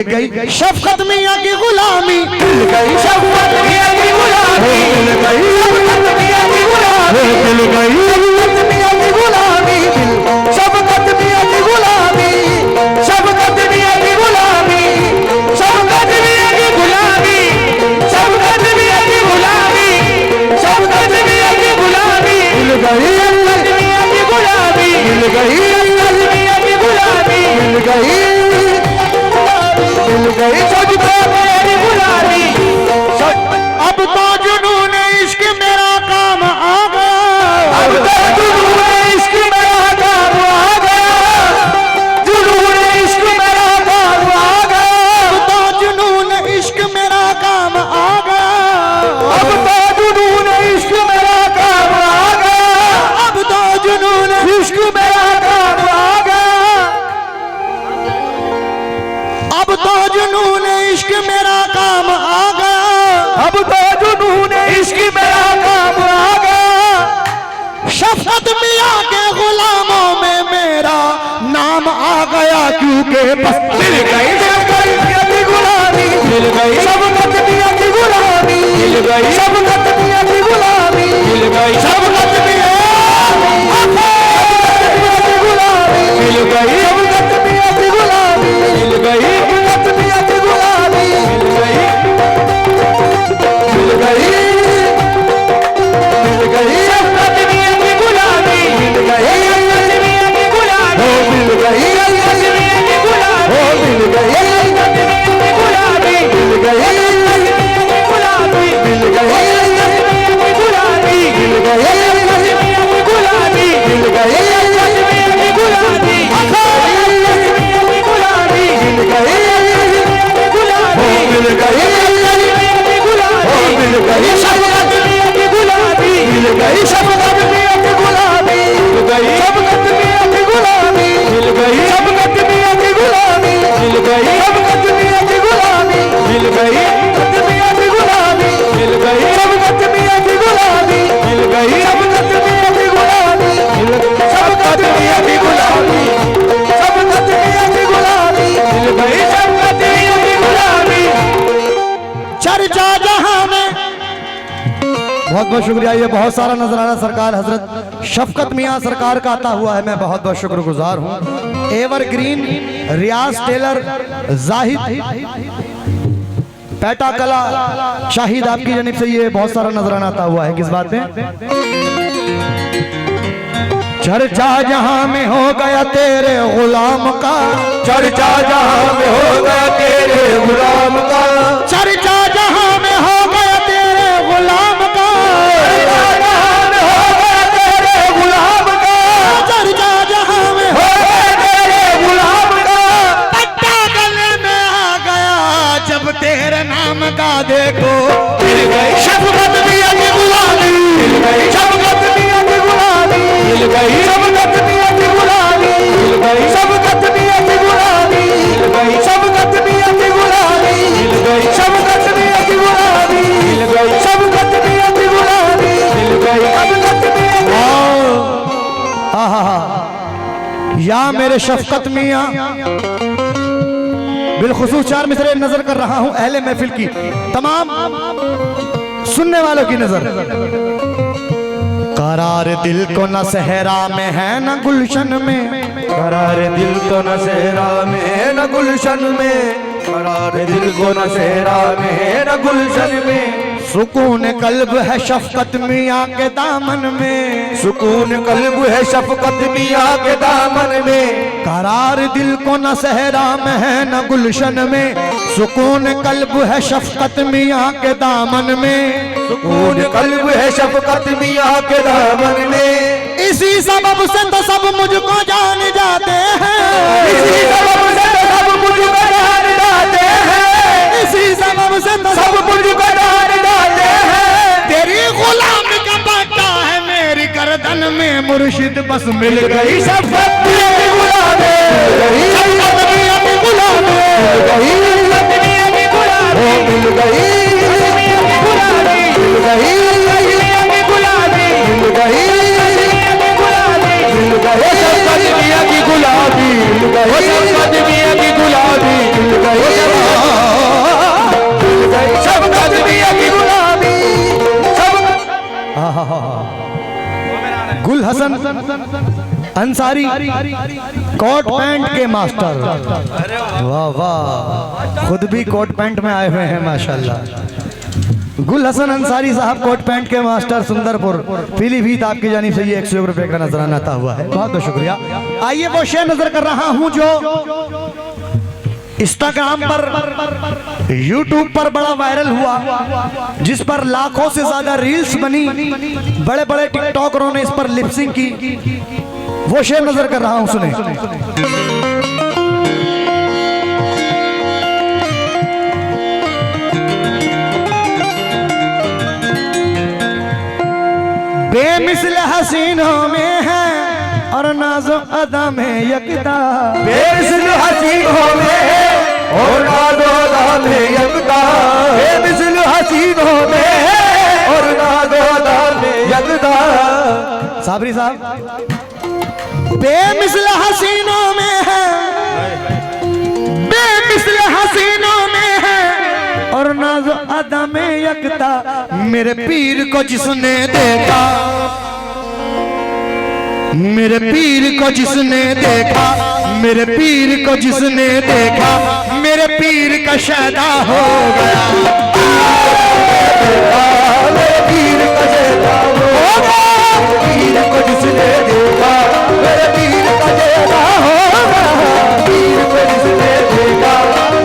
गई शफकत मियां की गुलामी, मिल गई शफकत मियां की गुलामी, मिल गई शफकत मियां की गुलामी, मिल गई शफकत मियां की गुलामी, शफकत मियां की गुलामी, शफकत मियां की गुलामी, शफकत मियां की गुलामी, शफकत मियां की गुलामी, शफकत मियां की गुलामी, मिल गई शफकत मियां की गुलामी, मिल गई शफकत मियां की गुलामी, मिल गई तुझको मेरी गुलामी। अब तो जुनून इश्क मेरा काम आ गया, अब तो जुनून इश्क मेरा काम आ गया, जुनून इश्क मेरा काम आ गया, अब तो जुनून इश्क मेरा काम आ गया, अब तो जुनून इश्क मेरा काम आ गया, अब तो जुनून इश्क मेरा काम आ गया, अब तो जुनून इश्क मेरा काम आ गया, अब तो जुनून इश्क मेरा काम आ गया। शफकत मियां के गुलामों में मेरा नाम आ गया, क्योंकि बस मिल गई शफकत मियां की गुलामी, मिल गई शफकत मियां की गुलामी, मिल गई शफकत मियां की गुलामी, मिल गई शफकत मियां की गुलामी, मिल गई शफकत मियां की गुलामी, मिल गई शफकत मियां की गुलामी, मिल गई, मिल गई, मिल गई शफकत मियां की गुलामी, मिल गई शफकत मियां की गुलामी, मिल गई शफकत मियां की गुलामी, मिल गई शफकत मियां की गुलामी, मिल गई शफकत मियां की गुलामी, मिल गई शफकत मियां की गुलामी, मिल गई शफकत मियां की गुलामी, मिल गई शफकत मियां की गुलामी, मिल गई मिल गई मिल गई शफकत मियां की गुलामी, मिल गई शफकत मियां की गुलामी, मिल गई शफकत मियां की गुलामी, मिल गई शफकत मियां की गुलामी, मिल गई शफकत मियां की गुलामी, मिल गई शफकत मियां की गुलामी, मिल गई शफकत मियां की गुलामी, मिल गई शफकत मियां की गुलामी, मिल गई शफकत मियां की गुलामी, शफकत मियां की गुलामी, मिल गई शफकत मियां की गुलामी। चर्चा जहां में बहुत बहुत शुक्रिया, ये बहुत सारा नजराना सरकार हजरत शफकत मियां सरकार का आता हुआ है, मैं बहुत बहुत शुक्रगुजार हूँ। एवरग्रीन रियाज टेलर जाहिद पैटा कला शाहिद आपकी जानिब से ये बहुत सारा नजराना आता हुआ है। किस बात में? चर्चा जहां में हो गया तेरे गुलाम का, चर्चा जहां में हो गया तेरे गुलाम का, चर्चा जहां में हो गया तेरे गुलाम का, चर्चा जहां में हो गया तेरे गुलाम का, चर्चा जहां में हो गया तेरे गुलाम का, पट्टा गले में आ गया जब तेरे नाम का देखो, मिल गई शफकत मियां की गुलामी, मिल गई शफकत मियां की गुलामी, मिल गई शफकत मियां की गुलामी, मिल गई शफकत मियां की गुलामी, मिल गई शफकत मियां की गुलामी, मिल गई शफकत मियां की गुलामी, मिल गई शफकत मियां की गुलामी, मिल गई शफकत मियां की गुलामी। या मेरे शफकत मियां, बिलखुसूस चार मिसरे नजर कर रहा हूं अहले महफिल की, तमाम सुनने वालों की नजर। करार दिल को न सहरा में है न गुलशन में, करार दिल को न सहरा में है न गुलशन में, करार दिल को न सहरा में है न गुलशन में, सुकून कल्ब है शफकत मियां के दामन में, सुकून कल्ब है शफकत मियां के दामन में, करार दिल को न सहरा में है न गुलशन में, सुकून कल्ब है शफकत मियां के दामन में, सुकून कल्ब है शफकत मियां के दामन में। इसी सबब से तो सब मुझको जान जाते हैं, इसी सबब से तो सब मुझको जान जाते हैं, इसी सबब से तो सब मुझको जान जाते हैं। तेरी गुलाम का पट्टा है मेरी गर्दन में मुर्शिद, बस मिल गई शफकत मियां की गुलामी, शफकत मियां की गुलामी, मिल गई शफकत मियां की गुलामी, मिल गई शफकत मियां की गुलामी, मिल गई शफकत मियां की गुलामी, मिल गई शफकत मियां की गुलामी, मिल गई शफकत मियां की गुलामी, मिल गई शफकत मियां की गुलामी, मिल गई। हसन अंसारी कोट पैंट के मास्टर। वाह वाह, खुद भी कोट पैंट में आए हुए हैं माशाल्लाह। गुल हसन अंसारी साहब कोट पैंट के मास्टर, सुंदरपुर पीलीभीत, आपकी जानिब से ये 100 रुपए का नजराना आता हुआ है, बहुत बहुत शुक्रिया। आइए वो शेर नजर कर रहा हूं जो इंस्टाग्राम पर, यूट्यूब पर बड़ा वायरल हुआ, जिस पर लाखों से ज्यादा रील्स बनी, बड़े बड़े टिकटॉकरों ने इस पर लिपसिंग की। वो शेर नजर कर रहा हूं, सुने। बेमिसल हसीनों में है और नाज़ो अदा में यकता, बेमिसल हसीनों में है और नाज़ो अदा में यकता, बेमिसल हसीनों में है और नाज़ो अदा में यकता। साबरी साहब, बेमिसल हसीनों में है, बेमिसल हसीनों में है और नाज़ो अदा में यकता। मेरे पीर को जिसने देखा, मेरे पीर को जिसने देखा, मेरे पीर को जिसने देखा, मेरे पीर का शैदा हो गया, मेरे पीर का शैदा हो गया, पीर को जिसने देखा, मेरे पीर का शैदा हो गया, पीर को जिसने देखा,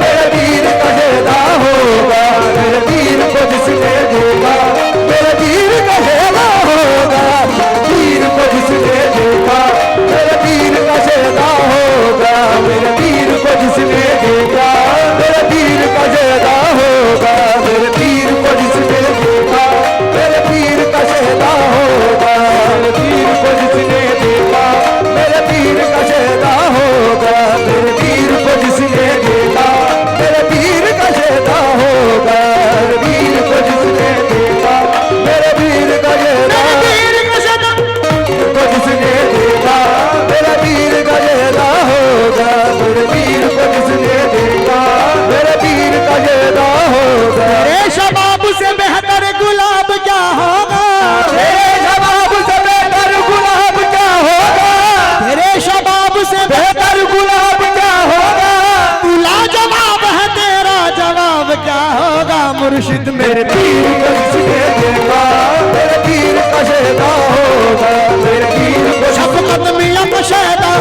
मेरे पीर का शैदा होगा, मेरे पीर को जिसने देखा, मेरे पीर का शैदा होगा, पीर को जिसने देखा, मेरे पीर का शैदा होगा, मेरे पीर को जिसने देखा, मेरे पीर का शैदा होगा, मेरे पीर को जिसने देखा, मेरे पीर का शैदा होगा, मेरे पीर को जिसने देखा, मेरे पीर का शैदा होगा, मेरे पीर को जिसने देखा, मेरे पीर का शैदा होगा, मेरे पीर को जिसने देखा, मेरे पीर का शैदा, को जिसने देखा, मेरे पीर का शैदा होगा, मेरे पीर को जिसने देखा, मेरे पीर का शैदा होगा। तेरे शबाब से बेहतर गुलाब क्या होगा, तेरे शबाब से बेहतर गुलाब क्या होगा, तेरे शबाब से बेहतर गुलाब क्या होगा, तू लाजवाब है, तेरा जवाब क्या होगा। मुर्शिद मेरे पीर को जिसने देखा, मेरे पीर का शैदा होगा, मेरे पीर को शफकत मियां का शैदा,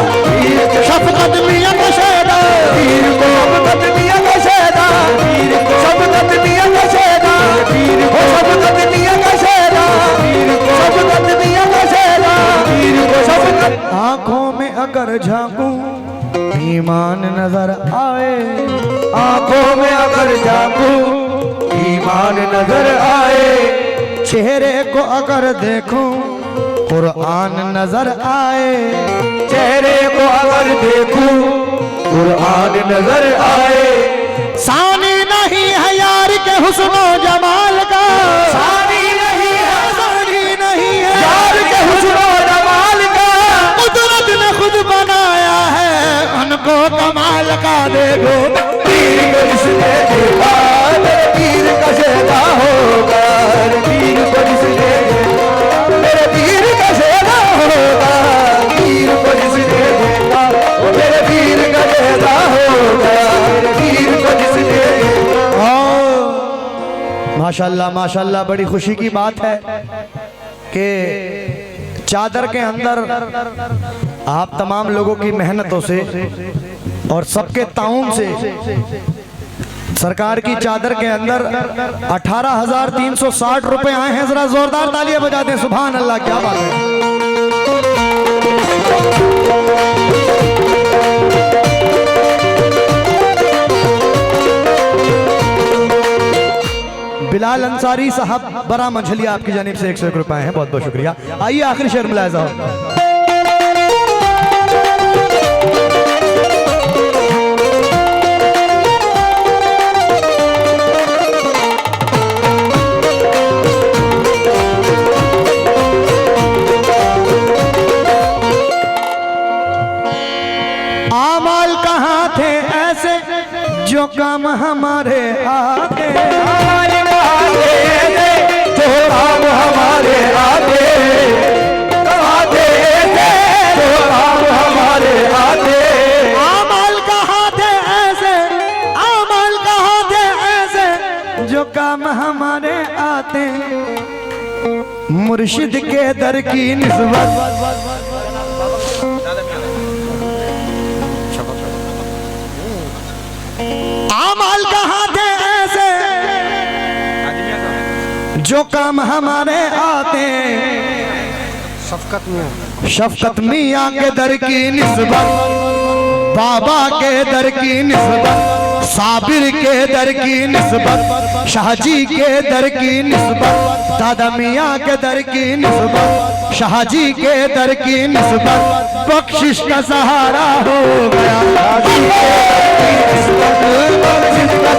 शफकत मियां का शैदा, पीर को शफकत मियां का शैदा, पीर को शफकत मियां का शैदा, पीर को शफकत मियां का शैदा, पीर को शफकत मियां का शैदा, पीर को शफकत। आंखों में अगर झांकूं ईमान नजर आए, आंखों में अगर झांकूं ईमान नजर आए, चेहरे को अगर देखूं कुरान नजर आए, चेहरे को अगर देखूं कुरान नजर आए, सानी नहीं है यार के हुस्नो जमाल का, सानी नहीं है, सानी नहीं है यार के हुस्नो जमाल का, कुदरत ने खुद बनाया है उनको कमाल का। देखो पीर को जिसने देखा, मेरे पीर का शैदा होगा, मेरे पीर को जिसने देखा, मेरे पीर का शैदा होगा, पीर को जिसने देखा, मेरे पीर का शैदा होगा, मेरे पीर को जिसने देखा। माशाल्लाह माशाल्लाह, बड़ी खुशी की बात है कि चादर के अंदर आप तमाम लोगों की मेहनतों से और सबके ताउन से सरकार की चादर के अंदर 18,360 रुपए आए हैं। जरा जोरदार तालियां बजा दें, सुभान अल्लाह, क्या बात है। बिलाल अंसारी साहब बड़ा मंझलिया, आपकी जानिब से 101 रुपए हैं, बहुत बहुत शुक्रिया। आइए आखिरी शेर मुलाहिजा हो। आमाल कहाँ थे ऐसे जो काम हमारे आते, हमारे आगे जो काम हमारे आगे, कहाँ थे काम हमारे आते मुर्शिद के दर की निस्बत। आमाल कहाँ थे ऐसे जो काम हमारे आते, शफकत मियाँ के दर की निस्बत, बाबा के दर की निस्बत, साबिर के दर की निस्बत, शाहजी के दर की निस्बत, दादा मियाँ के दर की निस्बत, शाहजी के दर की निस्बत, बख्शिश का सहारा हो गया। शाहजी के दर की निस्बत, बख्शिश का